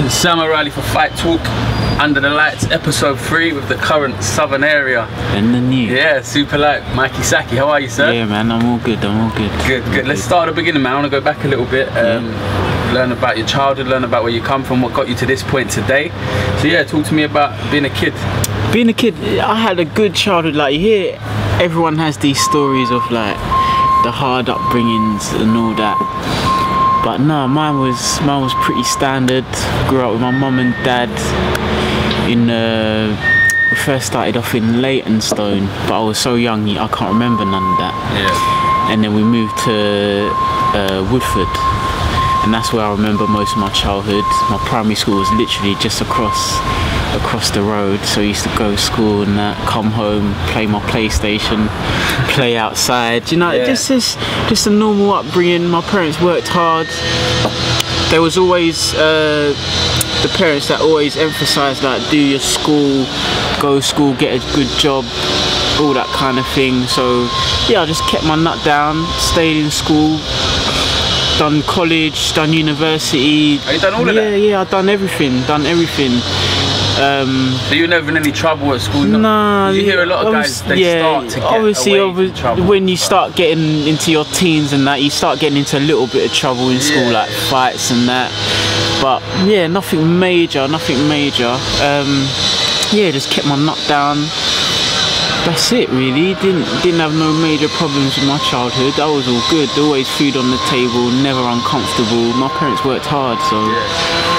Sam O'Reilly for Fight Talk, Under the Lights, episode 3 with the current southern area. And the new. Yeah, super light. Mikey Sakyi, how are you, sir? Yeah, man, I'm all good, Good. Let's start at the beginning, man. I want to go back a little bit. Learn about your childhood, learn about where you come from, what got you to this point today. So yeah, talk to me about being a kid. Being a kid, I had a good childhood. Like, you hear everyone has these stories of like the hard upbringings and all that. But no, mine was pretty standard. Grew up with my mum and dad we first started off in Leytonstone, but I was so young I can't remember none of that. Yeah. And then we moved to Woodford, and that's where I remember most of my childhood. My primary school was literally just across the road, so I used to go to school and come home, play my PlayStation, play outside, you know. Yeah. Just a normal upbringing. My parents worked hard. There was always the parents that always emphasised like, do your school, go to school, get a good job, all that kind of thing. So yeah, I just kept my nut down, stayed in school, done college, done university. Have you done all of that? Yeah, I've done everything. So you were never in any trouble at school? Nah. You hear a lot of guys, start to get away from trouble. When you start getting into your teens and that, you start getting into a little bit of trouble in school, like fights and that. But yeah, nothing major. Yeah, just kept my nut down. That's it, really. Didn't have no major problems with my childhood. That was all good. Always food on the table, never uncomfortable. My parents worked hard, so. Yeah.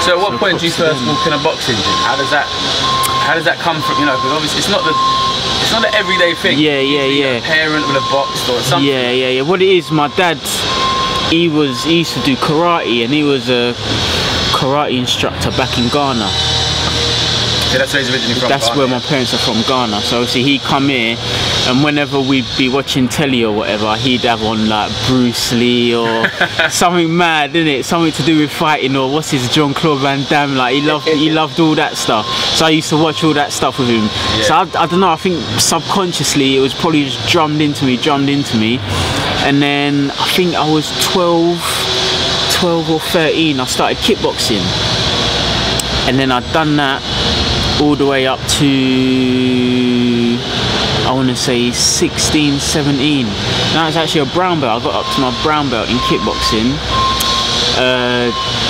So at what point do you first walk in a boxing gym? How does that come from? You know, because obviously it's not the everyday thing. Yeah. A parent with a box or something. Yeah. What it is, my dad, he used to do karate, and he was a karate instructor back in Ghana. So that's where he's originally from? That's where my parents are from, Ghana. So obviously he'd come here, and whenever we'd be watching telly or whatever, he'd have on like Bruce Lee or something mad, innit? Something to do with fighting, or what's his Jean-Claude Van Damme, like he loved all that stuff. So I used to watch all that stuff with him. Yeah. So I don't know, I think subconsciously it was probably just drummed into me. And then I think I was 12 or 13, I started kickboxing. And then I'd done that all the way up to, I want to say 16, 17. Now it's actually a brown belt. I got up to my brown belt in kickboxing.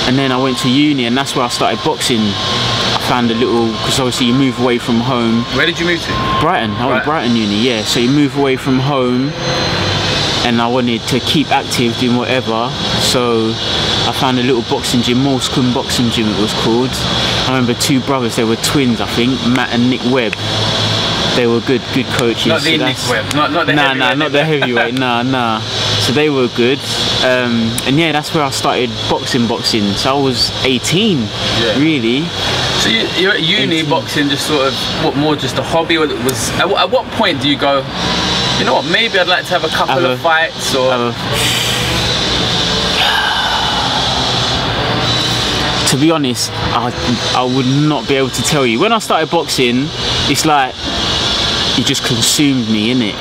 And then I went to uni, and that's where I started boxing. I found a little, because obviously you move away from home. Where did you move to? Brighton. I went to Brighton uni, yeah. So you move away from home, and I wanted to keep active, doing whatever. So I found a little boxing gym, Moulsecoombe Boxing Gym it was called. I remember two brothers, they were twins I think, Matt and Nick Webb. They were good coaches. Not the Nick Webb, not the heavyweight. Nah, not the heavyweight, nah. So they were good. And yeah, that's where I started boxing. So I was 18, really. So you're at uni, 18. Boxing just sort of, what, more just a hobby? Or it was, at what point do you go, you know what, maybe I'd like to have a couple of fights, or... To be honest, I would not be able to tell you. When I started boxing, it's like it just consumed me, innit?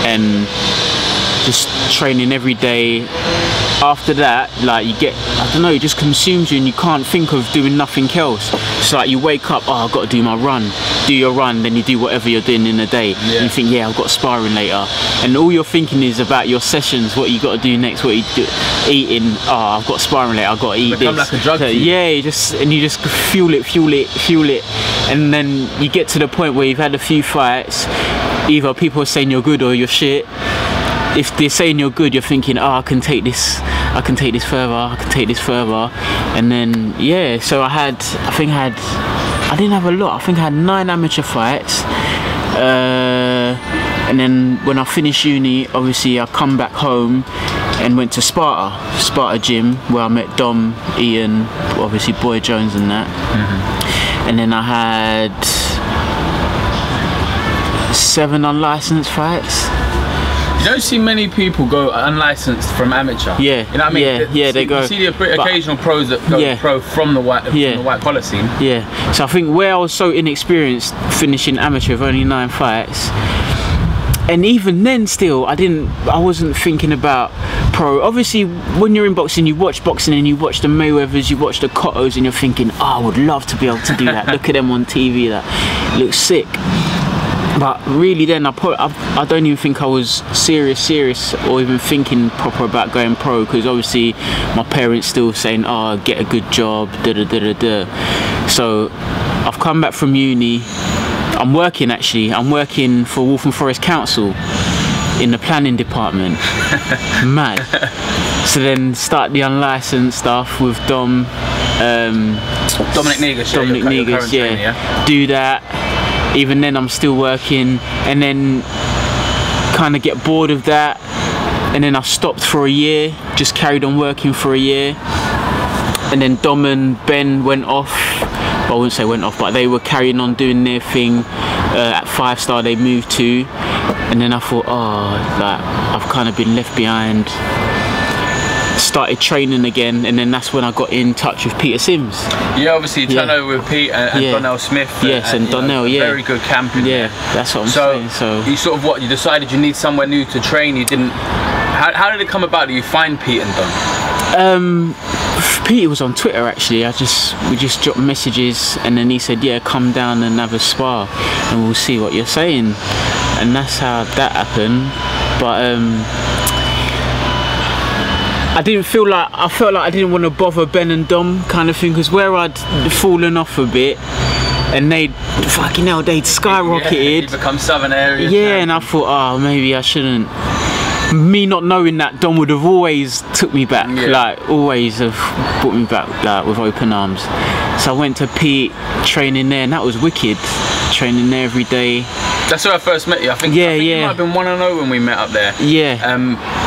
And just training every day. After that, like, you get, I don't know, it just consumes you and you can't think of doing nothing else. It's like you wake up, oh, I've got to do my run. Do your run, then you do whatever you're doing in the day. Yeah. And you think, yeah, I've got sparring later. And all you're thinking is about your sessions, what you got to do next, what you do, eating. Oh, I've got sparring later, I've got to eat this. Like a drug. So, yeah, you just fuel it. And then you get to the point where you've had a few fights. Either people are saying you're good or you're shit. If they're saying you're good, you're thinking, oh, I can take this further, and then yeah. So I didn't have a lot. I think I had 9 amateur fights, and then when I finished uni, obviously I come back home and went to Sparta Gym, where I met Dom, Ian, obviously Boy Jones and that. And then I had 7 unlicensed fights. You don't see many people go unlicensed from amateur. Yeah. You know what I mean? Yeah, they go. You see the occasional pros that go pro from the white collar scene. Yeah. So I think where I was so inexperienced, finishing amateur with only 9 fights, and even then still I wasn't thinking about pro. Obviously, when you're in boxing, you watch boxing and you watch the Mayweathers, you watch the Cottos, and you're thinking, oh, I would love to be able to do that. Look at them on TV, that looks sick. But really then, I don't even think I was serious or even thinking proper about going pro, because obviously my parents still saying, oh, get a good job, So I've come back from uni. I'm working for Waltham Forest Council in the planning department. Mad. So then start the unlicensed stuff with Dominic Negus, yeah. Do that. Even then I'm still working, and then kind of get bored of that, and then I stopped for a year, just carried on working for a year, and then Dom and Ben went off. I wouldn't say went off, but they were carrying on doing their thing. At 5 Star they moved to, and then I thought, oh, like, I've kind of been left behind. Started training again, and then that's when I got in touch with Peter Sims. Yeah, obviously you turned over with Pete and Donnell Smith. Yes, and Donnell, yeah. Very good camping. Yeah, that's what I'm saying. So you sort of you decided you need somewhere new to train. You didn't. How did it come about that you find Pete and Don? Peter was on Twitter actually. We just dropped messages, and then he said, yeah, come down and have a spar and we'll see what you're saying. And that's how that happened. But I felt like I didn't want to bother Ben and Dom kind of thing, because where I'd fallen off a bit and they'd skyrocketed. Yeah, you become southern areas. Yeah, and I thought, oh, maybe I shouldn't. Me not knowing that, Dom would have always took me back, like always have brought me back, like, with open arms. So I went to Pete, training there, and that was wicked. Training there every day. That's where I first met you. I think you might have been 1-0 when we met up there. Yeah.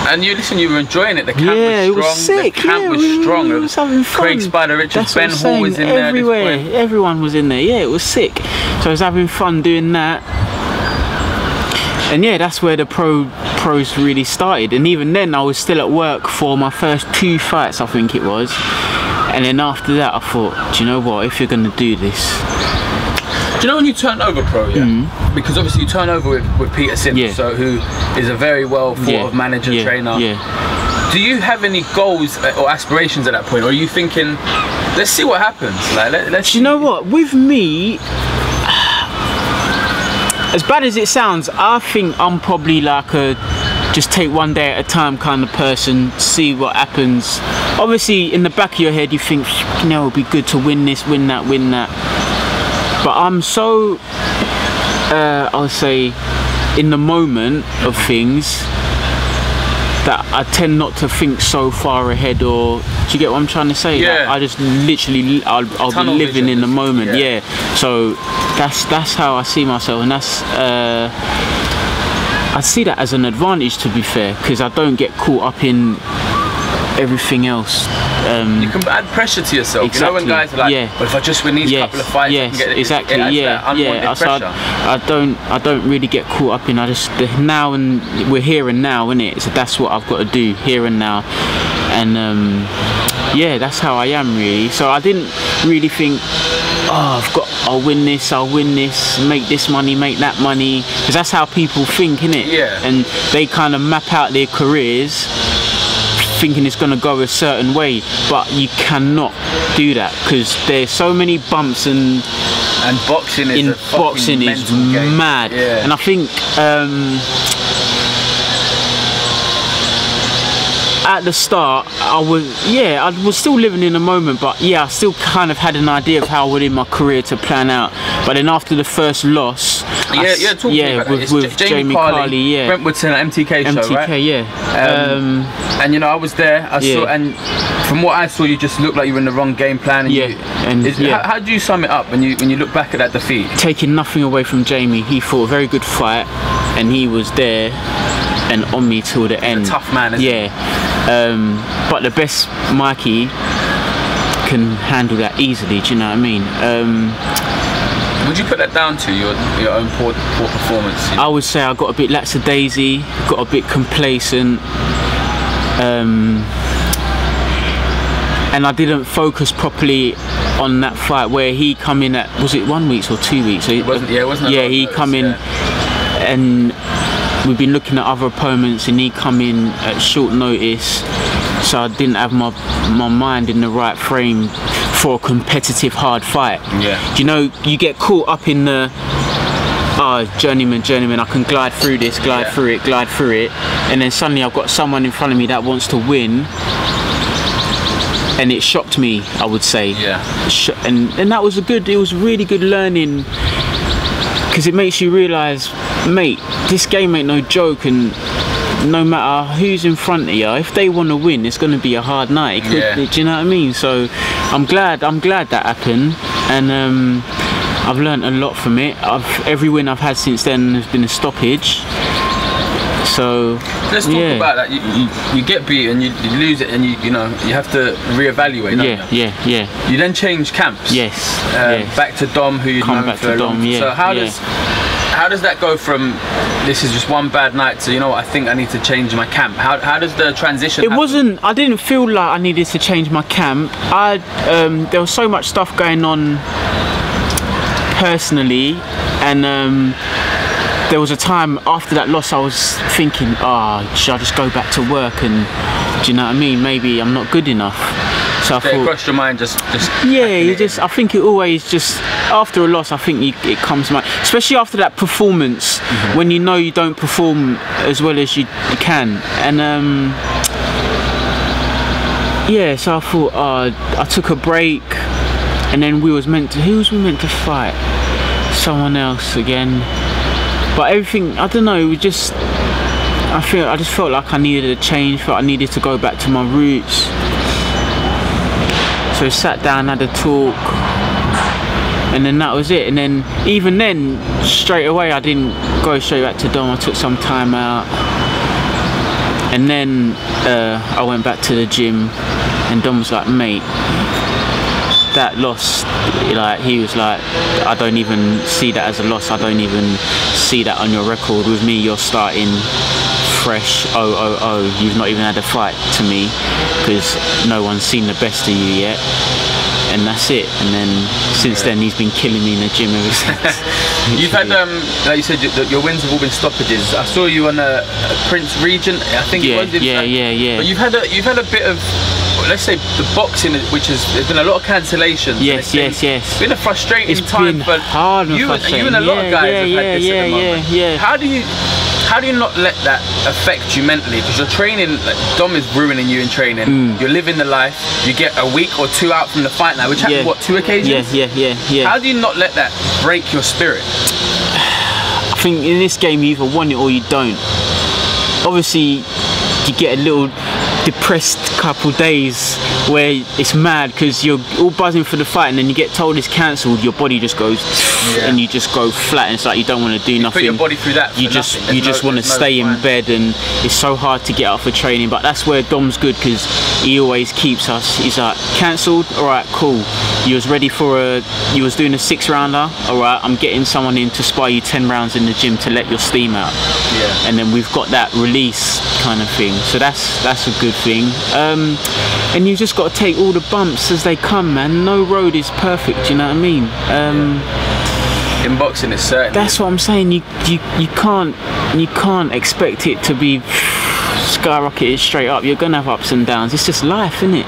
And you were enjoying it. The camp was strong. It was sick. The camp was strong. It was having fun. Craig Spider Richards, Ben Hall was in there. Everywhere. Everyone was in there. Yeah, it was sick. So I was having fun doing that. And yeah, that's where the pros really started. And even then, I was still at work for my first 2 fights, I think it was. And then after that, I thought, do you know what? If you're gonna do this. Do you know when you turned over pro? Yeah. Because obviously you turn over with Peter Sims, so who is a very well thought of manager, trainer. Yeah. Do you have any goals or aspirations at that point, or are you thinking, let's see what happens? Like, let's. Do you know what? With me, as bad as it sounds, I think I'm probably like a just take one day at a time kind of person, see what happens. Obviously, in the back of your head, you think, you know, it'll be good to win this, win that, win that. But I'm so, I'll say, in the moment of things, that I tend not to think so far ahead, or do you get what I'm trying to say? Yeah. Like, I just literally, I'll be living in the moment. Yeah. So that's how I see myself, and that's I see that as an advantage, to be fair, because I don't get caught up in everything else. You can add pressure to yourself. Exactly. You know when guys are like, well, if I just win these couple of fights, I can get it. Exactly. It adds that So I don't really get caught up in. I just now, and we're here and now, innit? So that's what I've got to do, here and now. And yeah, that's how I am really. So I didn't really think, oh, I'll win this, make this money, make that money, because that's how people think, innit? Yeah. And they kind of map out their careers thinking it's going to go a certain way, but you cannot do that, because there's so many bumps, and boxing is mad. Yeah. And I think at the start I was still living in the moment, but yeah, I still kind of had an idea of how I wanted my career to plan out. But then after the first loss, talk to me about with Jamie Carley, Brentwoodson MTK show, right? Yeah. And you know, I was there. I saw, and from what I saw, you just looked like you were in the wrong game plan. And how do you sum it up when you look back at that defeat? Taking nothing away from Jamie, he fought a very good fight, and he was there and on me till the end. A tough man, isn't he? But the best Mikey can handle that easily. Do you know what I mean? Would you put that down to your own poor performance? You know? I would say I got a bit lackadaisy, got a bit complacent, and I didn't focus properly on that fight where he come in at, was it 1 week or 2 weeks? So it wasn't. Yeah, it wasn't. Yeah, he come in, and we've been looking at other opponents, and he come in at short notice, so I didn't have my mind in the right frame for a competitive hard fight. Yeah. You know, you get caught up in the journeyman, I can glide through this, glide through it, and then suddenly I've got someone in front of me that wants to win, and it shocked me, I would say. Yeah. And that was it was really good learning, because it makes you realise, mate, this game ain't no joke, and no matter who's in front of you, if they want to win, it's going to be a hard night. Do you know what I mean? So I'm glad that happened, and I've learned a lot from it. Every win I've had since then has been a stoppage. So let's talk about that. You get beaten, you lose it, and you know you have to reevaluate. Yeah. You then change camps. Yes. Back to Dom, who you've known for a long time. So how does that go from this is just one bad night to, you know what, I think I need to change my camp? How does the transition happen? I didn't feel like I needed to change my camp. There was so much stuff going on personally, and there was a time after that loss I was thinking, should I just go back to work, and do you know what I mean, maybe I'm not good enough. So I thought, crossed your mind, just I think it always just, after a loss, I think it comes to mind, especially after that performance, when you know you don't perform as well as you can, and so I thought, I took a break, and then who was we meant to fight? Someone else again. But everything, I don't know, I just felt like I needed a change, felt I needed to go back to my roots. So we sat down, had a talk, and then that was it. And then, even then, straight away, I didn't go straight back to Dom. I took some time out, and then I went back to the gym, and Dom was like, mate, that loss, like, he was like, I don't even see that as a loss. I don't even see that on your record. With me, you're starting fresh. You've not even had a fight to me, because no one's seen the best of you yet, and that's it. And then since then, he's been killing me in the gym ever since. You've had, like you said, your wins have all been stoppages. I saw you on a Prince Regent, I think it was. Yeah. But you've had a bit of, let's say, the boxing, there's been a lot of cancellations. Yes. It's been a frustrating time. Been hard and frustrating. You and a lot of guys have had this at the moment. How do you not let that affect you mentally? Because you're training, like, Dom is ruining you in training. You're living the life. You get a week or two out from the fight now, which happened, what, 2 occasions? Yeah. How do you not let that break your spirit? I think in this game, you either want it or you don't. Obviously, you get a little depressed couple days where it's mad because you're all buzzing for the fight, and then you get told it's cancelled. Your body just goes and you just go flat, and it's like you don't want to do nothing. Put your body through that. You just want to stay in bed, and it's so hard to get out for training. But that's where Dom's good, because he always keeps us. He's like, cancelled, all right, cool. You was ready for you was doing a 6-rounder, all right, I'm getting someone in to spar you 10 rounds in the gym to let your steam out. And then we've got that release kind of thing, so that's a good thing. And you just got to take all the bumps as they come, man. No road is perfect, you know what I mean? In boxing, it's certain. That's what I'm saying. You can't expect it to be skyrocketed straight up. You're gonna have ups and downs. It's just life, isn't it?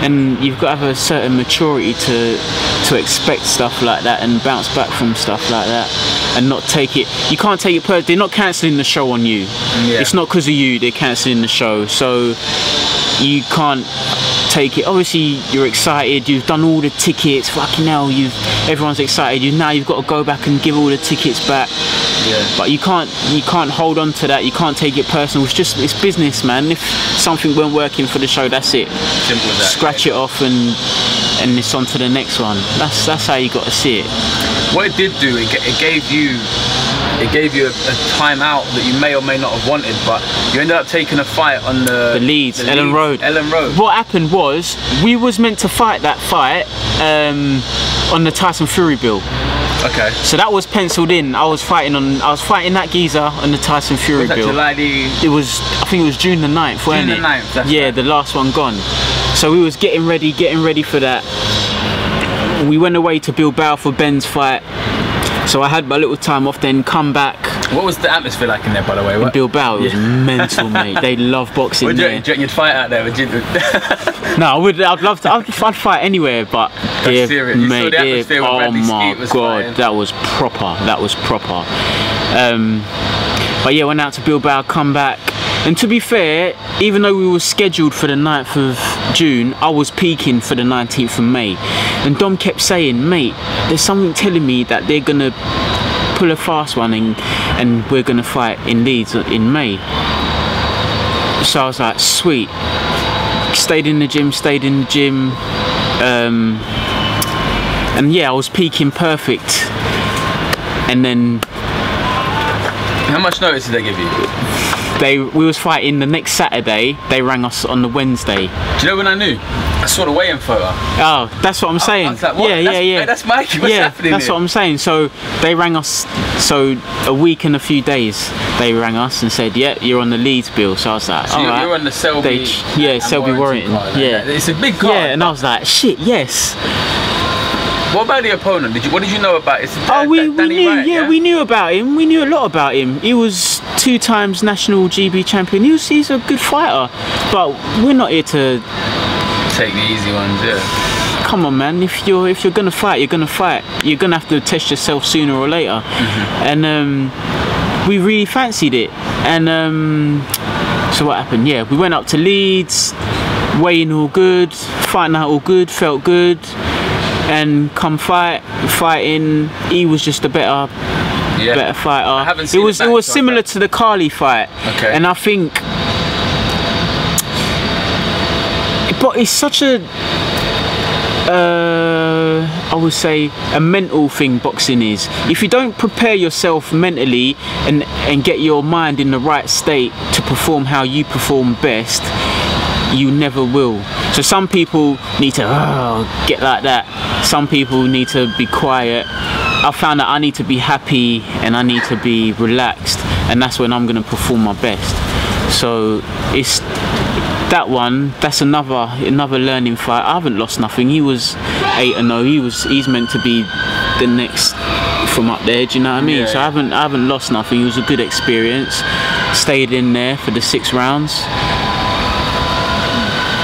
And you've got to have a certain maturity to expect stuff like that and bounce back from stuff like that, and not take it. You can't take it personally. They're not cancelling the show on you. It's not because of you. They're cancelling the show, so you can't take it. Obviously, you're excited. You've done all the tickets. Fucking hell, everyone's excited. Now you've got to go back and give all the tickets back. But you can't hold on to that. You can't take it personal. It's business, man. If something weren't working for the show, that's it. Simple as that. Scratch it off and it's on to the next one. That's how you got to see it. What it did do, it gave you a time out that you may or may not have wanted, but you ended up taking a fight on the Leeds, Ellen Road. What happened was, we was meant to fight that fight on the Tyson Fury bill. Okay. So that was penciled in. I was fighting that geezer on the Tyson Fury bill. July I think it was June the 9th, wasn't it? June the 9th, that's right. The last one gone. So we was getting ready for that. We went away to Bilbao for Ben's fight. So I had my little time off, then come back What was the atmosphere like in there, by the way? In Bilbao, it was mental, mate. They love boxing there. Do you reckon you'd fight out there? Would you? No, I would. I'd love to. I'd fight anywhere, but That's serious. You saw the atmosphere when oh Bradley my Skeet was god, fighting. that was proper. That was proper. But yeah, went out to Bilbao, come back. And to be fair, even though we were scheduled for the 9th of June, I was peaking for the 19th of May. And Dom kept saying, mate, there's something telling me that they're going to pull a fast one and we're going to fight in Leeds in May. So I was like, sweet. Stayed in the gym. And yeah, I was peaking perfect. And then... How much notice did they give you? We was fighting the next Saturday. They rang us on the Wednesday. Do you know when I knew? I saw the weigh-in photo. Oh, that's what I'm saying. I was like, what? Yeah. Hey, that's Mikey. What's happening that's here? what I'm saying. So they rang us. So a week and a few days, they rang us and said, "Yeah, you're on the Leeds bill." So I was like, So "All right." you're on the Selby. Selby Warrington. Card, Yeah, it's a big card. Yeah, and I was like, "Shit, yes." What about the opponent? What did you know about it? We Danny knew. Wright, We knew about him. We knew a lot about him. He was 2 times national GB champion. He's a good fighter, but we're not here to take the easy ones. Yeah. Come on, man. If you're gonna fight, you're gonna fight. You're gonna have to test yourself sooner or later. And we really fancied it. And so what happened? Yeah, we went up to Leeds, weighing all good, fighting out all good, felt good. And come fighting, he was just a better fighter. I haven't seen it was similar to the Carly fight. Okay. And I think, but it's such a I would say a mental thing. Boxing is, if you don't prepare yourself mentally and get your mind in the right state to perform how you perform best, you never will. So some people need to get like that. Some people need to be quiet. I found that I need to be happy and I need to be relaxed, and that's when I'm going to perform my best. So it's that one. That's another learning fight. I haven't lost nothing. He was 8-0. He's meant to be the next from up there. Do you know what I mean? Yeah, so I haven't lost nothing. It was a good experience. Stayed in there for the 6 rounds.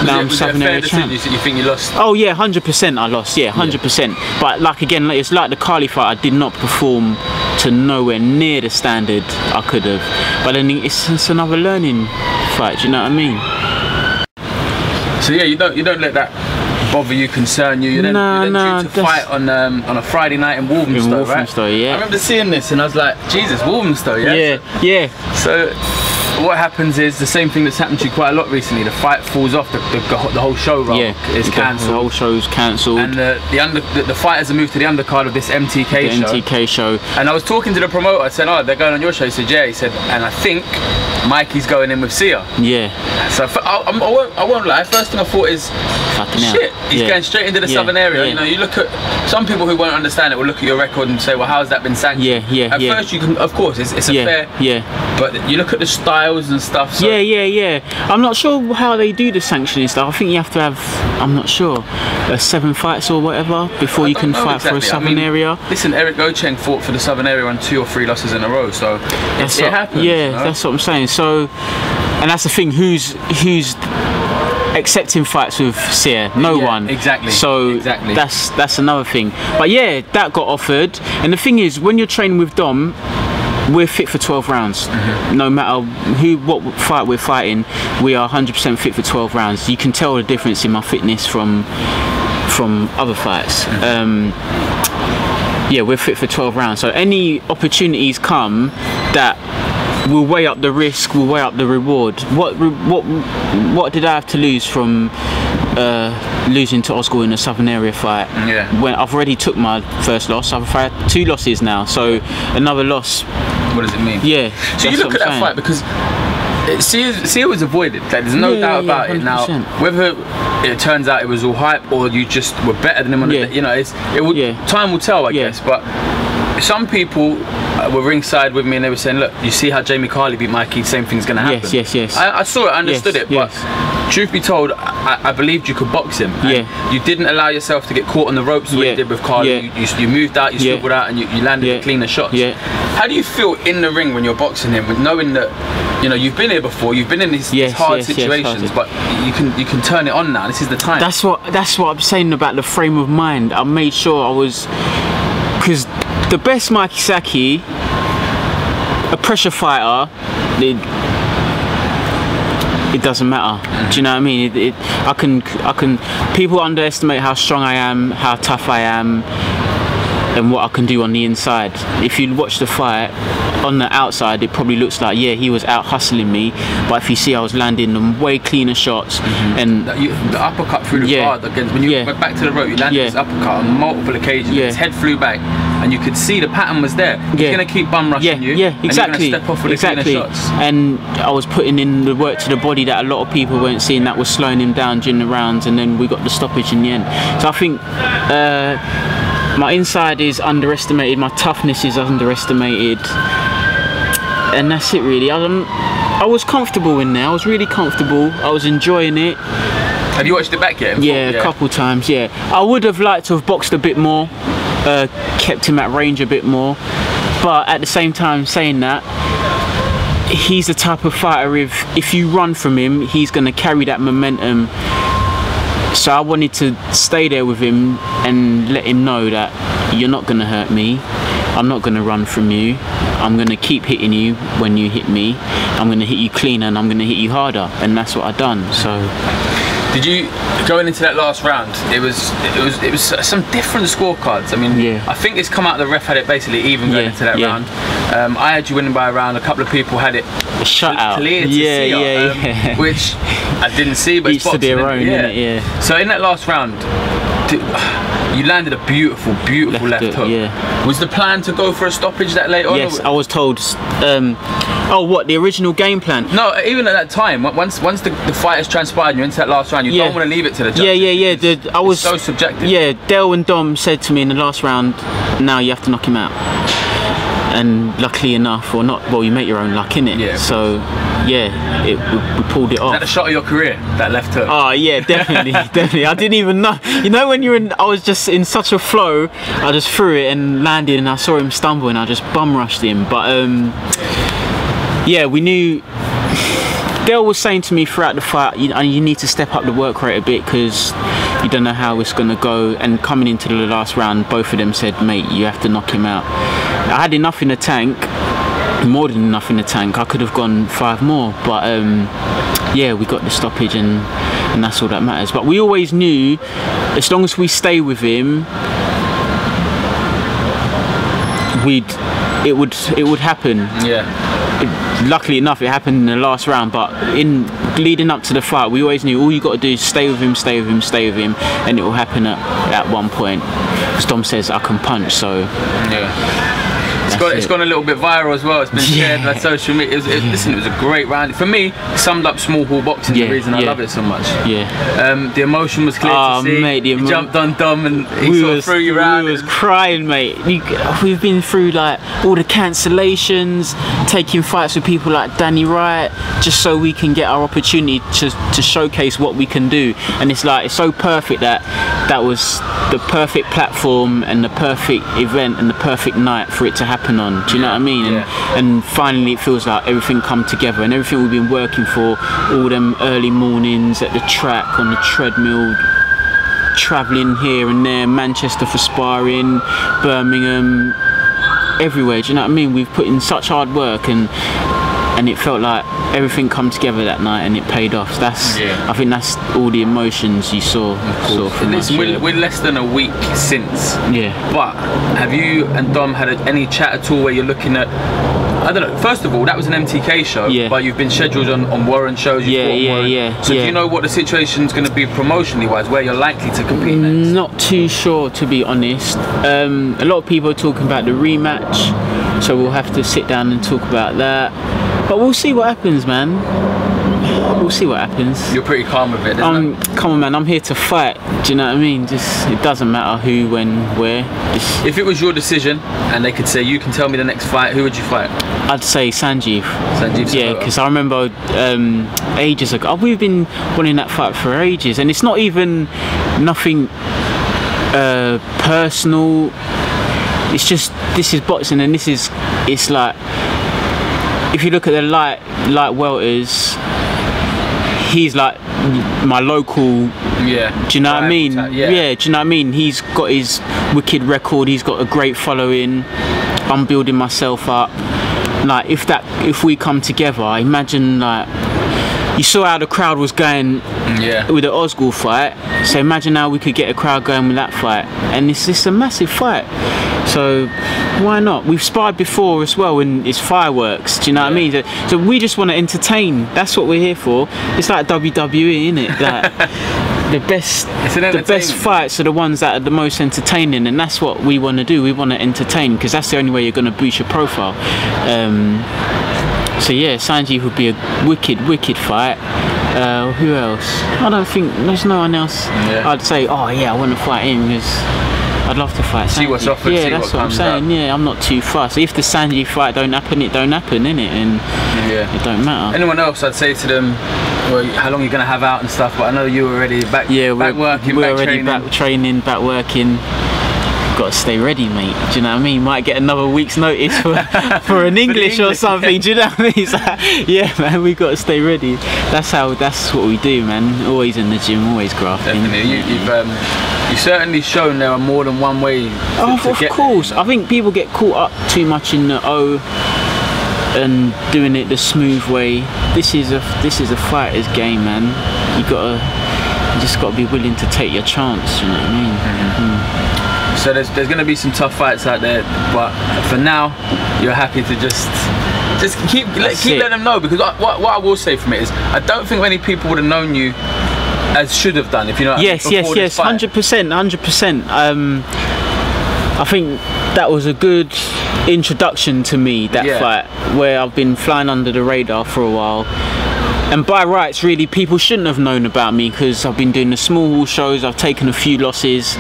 Now I'm Southern Area champ. You think you lost? Oh yeah, 100% I lost. Yeah, 100%. But like again, it's like the Carly fight. I did not perform to nowhere near the standard I could have. But then it's another learning fight. Do you know what I mean? So yeah, you don't let that bother you, concern you. You're then due to fight on a Friday night in Walthamstow, right? Yeah. I remember seeing this and I was like, Jesus, Walthamstow, yeah. Yeah. So what happens is the same thing that's happened to you quite a lot recently. The fight falls off. The whole show is cancelled. The whole show's cancelled. And the fighters are moved to the undercard of this MTK show. And I was talking to the promoter. I said, "Oh, they're going on your show." He said, "Yeah." He said, "And I think Mikey's going in with Sia." Yeah. So I won't lie. First thing I thought is, shit, he's going straight into the southern area. You know, you look at some people who won't understand it will look at your record and say, "Well, how has that been sanctioned?" At first, you can, of course, it's a fair. But you look at the styles and stuff. So yeah. I'm not sure how they do the sanctioning stuff. I think you have to have, I'm not sure, 7 fights or whatever before you can fight for a southern area. Listen, Eric Gocheng fought for the southern area on 2 or 3 losses in a row. So it happens. Yeah, you know? That's what I'm saying. So, and that's the thing. Who's accepting fights with Sia? No one. Exactly. So that's another thing. But yeah, that got offered. And the thing is, when you're training with Dom, we're fit for 12 rounds. No matter what fight we're fighting, we are 100% fit for 12 rounds. You can tell the difference in my fitness from other fights. Yeah, we're fit for 12 rounds. So any opportunities come that we'll weigh up the risk, we'll weigh up the reward. What did I have to lose from losing to Osgood in a southern area fight? Yeah. When I've already took my first loss, I've had 2 losses now, so another loss. What does it mean? Yeah. So you look at that fight because Sia was avoided. Like, there's no doubt about it. Now, whether it turns out it was all hype or you just were better than him on the day, you know, time will tell, I guess. But some people were ringside with me and they were saying, look, you see how Jamie Carly beat Mikey, same thing's going to happen. Yes. I saw it, I understood it, but truth be told, I believed you could box him. Yeah. You didn't allow yourself to get caught on the ropes the way you did with Carlo. You moved out, you swiveled out, and you landed the cleaner shots. Yeah. How do you feel in the ring when you're boxing him, with knowing that, you know, you've been here before, you've been in these hard situations, but you can turn it on now. This is the time. That's what I'm saying about the frame of mind. I made sure I was, because the best Mikey Sakyi, a pressure fighter, it doesn't matter. Do you know what I mean? I can. People underestimate how strong I am, how tough I am, and what I can do on the inside. If you watch the fight, on the outside it probably looks like he was out hustling me, but if you see, I was landing them way cleaner shots. And the uppercut through the guard against, when you went back to the rope, you landed this uppercut on multiple occasions. His head flew back, and you could see the pattern was there. He's gonna keep bum rushing you. Yeah, exactly. And you're gonna step off with the cleaner shots. And I was putting in the work to the body that a lot of people weren't seeing, that was slowing him down during the rounds, and then we got the stoppage in the end. So I think my inside is underestimated, my toughness is underestimated, and that's it really. I was comfortable in there, I was really comfortable, I was enjoying it. Have you watched it back yet? Yeah, a couple times, I would have liked to have boxed a bit more, kept him at range a bit more, but at the same time saying that, he's the type of fighter, if you run from him, he's going to carry that momentum. So I wanted to stay there with him and let him know that you're not going to hurt me, I'm not going to run from you, I'm going to keep hitting you when you hit me, I'm going to hit you cleaner and I'm going to hit you harder, and that's what I done. So did you, going into that last round, it was some different scorecards. I mean, I think it's come out, the ref had it basically even going into that round. I had you winning by a round, a couple of people had it shut out, clear to see, which I didn't see, but each to their own, innit? So in that last round, you landed a beautiful left hook. Was the plan to go for a stoppage that late on? Yes, I was told. Oh, what, the original game plan? No, even at that time, once the fight has transpired and you're into that last round, you don't want to leave it to the judges. I was so subjective. Yeah, Dale and Dom said to me in the last round, now you have to knock him out. And luckily enough, or not, well, you make your own luck, innit? Yeah. So, we pulled it off. Is that the shot of your career, that left hook? Oh yeah, definitely, definitely. I didn't even know. You know, when you're in, I was just in such a flow, I just threw it and landed, and I saw him stumble, and I just bum rushed him. But yeah, we knew. Dale was saying to me throughout the fight, you need to step up the work rate a bit, because you don't know how it's gonna go. And coming into the last round, both of them said, mate, you have to knock him out. I had enough in the tank, more than enough in the tank. I could have gone 5 more, but yeah, we got the stoppage, and that's all that matters. But we always knew, as long as we stay with him, it would happen. Yeah. Luckily enough, it happened in the last round, but in leading up to the fight, we always knew all you got to do is stay with him, stay with him, stay with him, and it will happen at one point. As Dom says, I can punch, so yeah. It's gone a little bit viral as well. It's been shared on social media. Listen, it was a great round. For me, it summed up small hall boxing, the reason I love it so much. Yeah. The emotion was clear to see. Mate, you jumped on Dom and he sort of threw you around. We was crying, mate. We've been through like all the cancellations, taking fights with people like Danny Wright, just so we can get our opportunity to showcase what we can do. And it's like, it's so perfect that was the perfect platform and the perfect event and the perfect night for it to happen on. Do you know what I mean? And finally it feels like everything come together, and everything we've been working for, all them early mornings at the track, on the treadmill, travelling here and there, Manchester for sparring, Birmingham, everywhere. Do you know what I mean? We've put in such hard work, and it felt like everything come together that night, and it paid off. I think that's all the emotions you saw from us. We're less than a week since. Yeah. But have you and Dom had any chat at all where you're looking at, I don't know, first of all, that was an MTK show, but you've been scheduled on Warren shows. So do you know what the situation's going to be promotionally wise, where you're likely to compete next? Not too sure, to be honest. A lot of people are talking about the rematch, so we'll have to sit down and talk about that. But we'll see what happens, man. We'll see what happens. You're pretty calm with it, isn't it? Come on, man, I'm here to fight. Do you know what I mean? Just, it doesn't matter who, when, where. Just, if it was your decision and they could say, you can tell me the next fight, who would you fight? I'd say Sanjeev. Sanjeev? Yeah, because I remember ages ago, we've been wanting that fight for ages, and it's not even nothing personal. It's just, this is boxing, and it's like, if you look at the light welters, he's like my local. Yeah. Do you know what I mean? Yeah. Do you know what I mean? He's got his wicked record. He's got a great following. I'm building myself up. Like, if we come together, imagine, like, you saw how the crowd was going with the Ozgul fight. So imagine how we could get a crowd going with that fight. And it's just a massive fight. So why not? We've sparred before as well, and it's fireworks. Do you know what I mean? So we just want to entertain. That's what we're here for. It's like WWE, innit? Like, the best fights are the ones that are the most entertaining, and that's what we want to do. We want to entertain, because that's the only way you're going to boost your profile. So yeah, Sanjeev would be a wicked fight. Who else? I don't think there's no one else. I'd say, oh yeah, I want to fight him, because I'd love to fight Sanjeev. See what's offered. Yeah, see that's what I'm saying. Up. Yeah, I'm not too fussed. If the Sanjeev fight don't happen, it don't happen, innit? And it don't matter. Anyone else, I'd say to them, well, how long are you gonna have out and stuff? But I know you're already back. Yeah, back working. We're back already training. back training, back working. Got to stay ready, mate. Do you know what I mean? Might get another week's notice for an English or something. Do you know what I mean? It's like, yeah, man, we got to stay ready. That's what we do, man. Always in the gym, always grafting. Definitely. You've certainly shown there are more than one way. Of course. I think people get caught up too much in the and doing it the smooth way. This is a fighter's game, man. You just got to be willing to take your chance. You know what I mean? So there's going to be some tough fights out there, but for now, you're happy to just keep letting them know, because what I will say from it is, I don't think many people would have known you as should have done, if you know what I mean. Yes, 100%. I think that was a good introduction to me, that fight, where I've been flying under the radar for a while. And by rights, really, people shouldn't have known about me, because I've been doing the small hall shows, I've taken a few losses.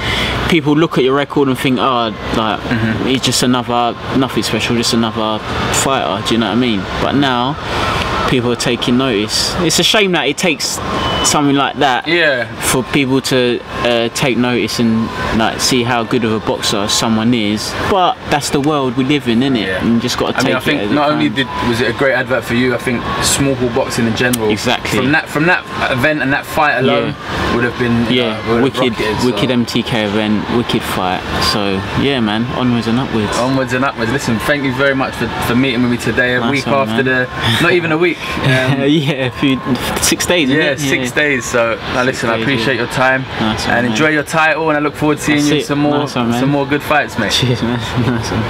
People look at your record and think, oh, like, he's just nothing special, just another fighter, do you know what I mean? But now, people are taking notice. It's a shame that it takes something like that for people to take notice and like see how good of a boxer someone is. But that's the world we live in, innit? And you just got to take it. I think not only was it a great advert for you, I think small hall boxing in general. Exactly. From that event and that fight alone would have been wicked MTK event, wicked fight. So yeah, man, onwards and upwards. Onwards and upwards. Listen, thank you very much for meeting with me today. A week after not even a week. 6 days. Yeah, 6 days. So now listen, I appreciate your time and enjoy your title, and I look forward to seeing you some more good fights, mate. Cheers, man. Nice one.